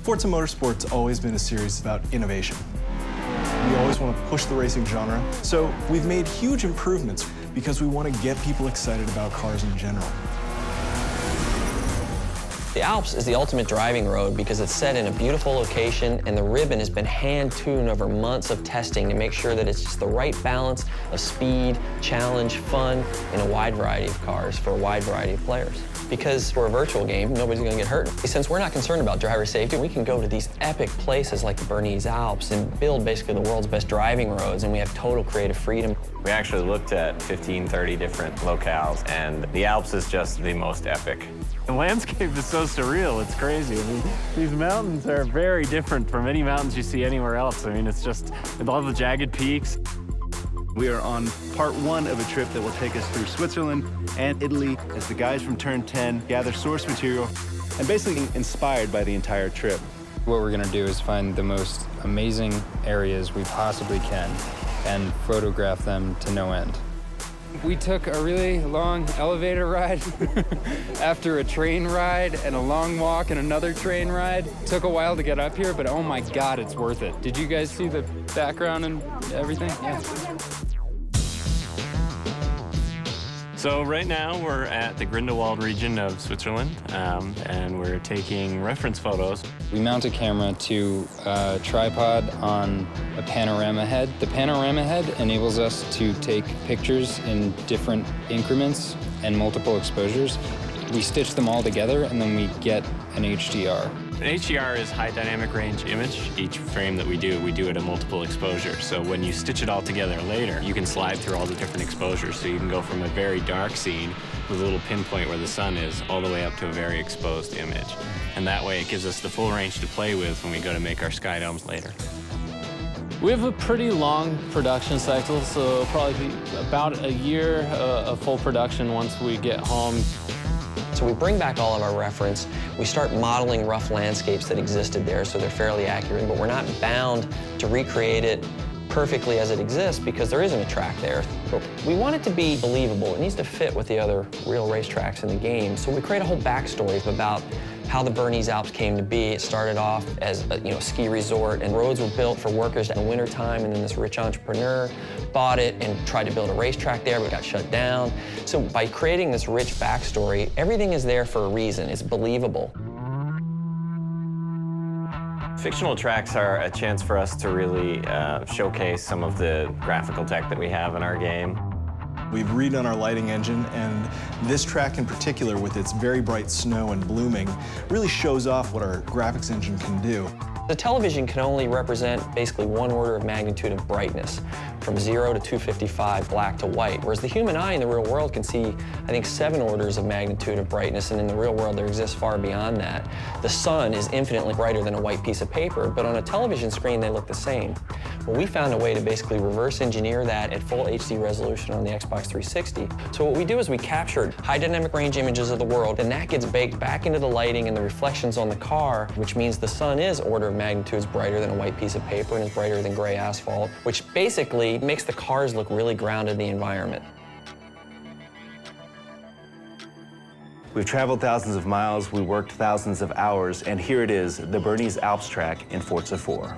Forza Motorsport's always been a series about innovation. We always want to push the racing genre, so we've made huge improvements because we want to get people excited about cars in general. The Alps is the ultimate driving road because it's set in a beautiful location, and the ribbon has been hand-tuned over months of testing to make sure that it's just the right balance of speed, challenge, fun, in a wide variety of cars for a wide variety of players. Because we're a virtual game, nobody's going to get hurt. Since we're not concerned about driver safety, we can go to these epic places like the Bernese Alps and build basically the world's best driving roads, and we have total creative freedom. We actually looked at 15, 30 different locales, and the Alps is just the most epic. The landscape is so surreal, it's crazy. I mean, these mountains are very different from any mountains you see anywhere else. I mean, it's just with all the jagged peaks. We are on part one of a trip that will take us through Switzerland and Italy as the guys from Turn 10 gather source material and basically inspired by the entire trip. What we're gonna do is find the most amazing areas we possibly can and photograph them to no end. We took a really long elevator ride after a train ride and a long walk and another train ride. Took a while to get up here, but oh my God, it's worth it. Did you guys see the background and everything? Yeah. So right now we're at the Grindelwald region of Switzerland, and we're taking reference photos. We mount a camera to a tripod on a panorama head. The panorama head enables us to take pictures in different increments and multiple exposures. We stitch them all together, and then we get an HDR. An HDR is high dynamic range image. Each frame that we do it at multiple exposures. So when you stitch it all together later, you can slide through all the different exposures. So you can go from a very dark scene with a little pinpoint where the sun is all the way up to a very exposed image. And that way it gives us the full range to play with when we go to make our sky domes later. We have a pretty long production cycle, so probably about a year of full production once we get home. So we bring back all of our reference, we start modeling rough landscapes that existed there so they're fairly accurate, but we're not bound to recreate it perfectly as it exists because there isn't a track there. But we want it to be believable. It needs to fit with the other real racetracks in the game. So we create a whole backstory about how the Bernese Alps came to be. It started off as a ski resort, and roads were built for workers in the wintertime, and then this rich entrepreneur bought it and tried to build a racetrack there, but got shut down. So by creating this rich backstory, everything is there for a reason. It's believable. Fictional tracks are a chance for us to really showcase some of the graphical tech that we have in our game. We've redone our lighting engine, and this track in particular, with its very bright snow and blooming, really shows off what our graphics engine can do. The television can only represent basically one order of magnitude of brightness, from 0 to 255, black to white, whereas the human eye in the real world can see, I think, 7 orders of magnitude of brightness, and in the real world there exists far beyond that. The sun is infinitely brighter than a white piece of paper, but on a television screen they look the same. Well, we found a way to basically reverse engineer that at full HD resolution on the Xbox 360. So what we do is we captured high dynamic range images of the world, and that gets baked back into the lighting and the reflections on the car, which means the sun is order of magnitudes brighter than a white piece of paper and is brighter than gray asphalt, which basically makes the cars look really grounded in the environment. We've traveled thousands of miles, we worked thousands of hours, and here it is, the Bernese Alps track in Forza 4.